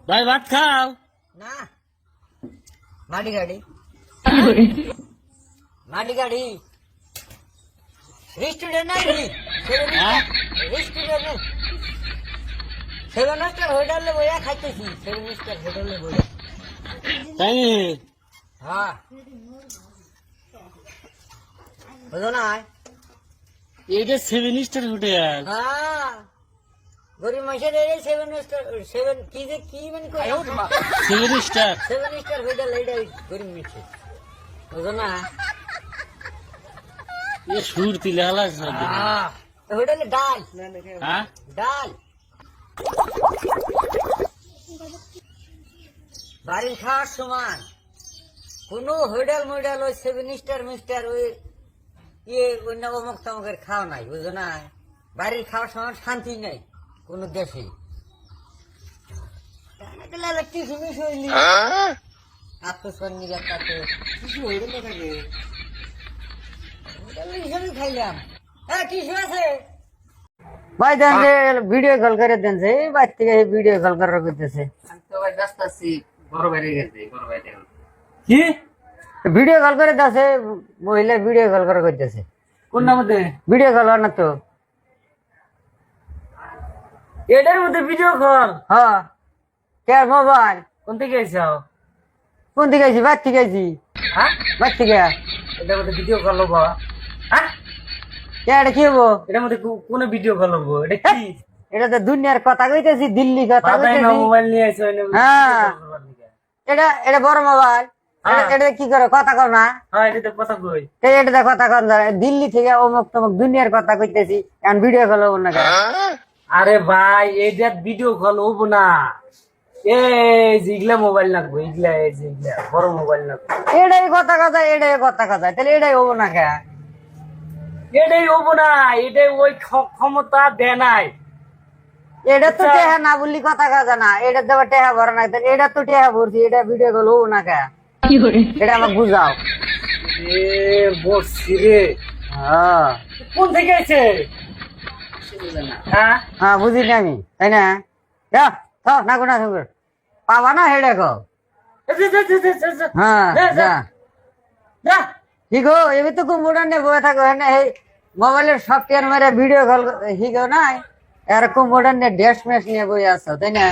ভাই ভাত খাও না মাটি গাড়ি মাটি গাড়ি রেস্টুরেন্ট নাই রেস্টুরেন্ট সেভেন স্টার হোটেলে বইয়া খাইতেছি সেভেন স্টার হোটেলে বইয়া তাই নি? হ্যাঁ বুঝো না এইটা 7 স্টার হোটেল। হ্যাঁ গরিব মানুষের এই সেভেন স্টার সেভেন কি যে কি মানে 7 স্টার। সেভেন স্টার হোটেল এইটা গরিব মানুষের বুঝো না এ সুর তিলে হালাস না হোটেলে ডাল হ্যাঁ ডাল বাড়ির খাওয়ার সমান কোন হোটেল মোটেল ওই সেভেন স্টার মিস্টার ওই ইয়ে অন্য অমুক তমকের খাওয়া নাই বুঝো না বাড়ির খাওয়ার সমান শান্তি নাই কোন দেশে টিসু মিশু হইলি আত্মসন নিয়ে টিসু হইল থাকে খাইলাম হ্যাঁ টিসু আছে ভাই দেন ভিডিও কল করে দেন যে বাড়ি থেকে ভিডিও কল করে করতেছে কি ভিডিও কল করে দেছে মহিলা ভিডিও কল করে করতেছে কোন মধ্যে? ভিডিও কল না তো এটার মধ্যে ভিডিও কল? হ্যাঁ কে মোবাইল কোন থেকে আইছাও? কোন দিকে আছি বাড়ি থেকে আছি হ্যাঁ বাড়ি থেকে এটার মধ্যে ভিডিও কল হবো? হ্যাঁ কে এটা কি হবো এটার মধ্যে কোন ভিডিও কল হবো? এটা কি এটা তো দুনিয়ার কথা কইতেছি দিল্লি কথা বাবাই না কইতেছি মোবাইল নিয়ে আইছো হ্যাঁ। এটা এটা বড় মোবাইল হ্যাঁ। এটা কি করে কথা কও না হ্যাঁ এটা তো কথা কই। এটা তো কথা কন দিল্লি থেকে অমুক তমুক দুনিয়ার কথা কইতেছি এখন ভিডিও কল হবো না কেন? আরে ভাই এইটা ভিডিও কল হবো না, এই যেগুলা মোবাইল লাগবে এগুলা এই যেগুলা বড় মোবাইল লাগবে এটাই কথা কথা এটাই কথা কথা তাহলে এটাই হবো না কেন? এটাই হবো না, এটাই ওই ক্ষমতা দেয় নাই। এটা তো আচ্ছা। টেহা না বললি কথা কথা না এটা তো টেহা ভরা না তাহলে এটা তো টেহা ভরছি এটা ভিডিও কল হবো না কেন? এটা আমাকে বুঝাও এ বসছি রে, হ্যাঁ কোন থেকে আছে? হ্যাঁ হ্যাঁ বুঝিনি আমি তাই না যা থাও না কোনা থাকবে পাবা না হেডে কো হ্যাঁ যা কি গো এবার তো কম্পিউটার নিয়ে বসে থাকো হ্যাঁ মোবাইলের সফটওয়্যার মেরে ভিডিও কল শিখো না আর কম্পিউটার নিয়ে ড্যাশ ম্যাশ নিয়ে বই আসছো তাই না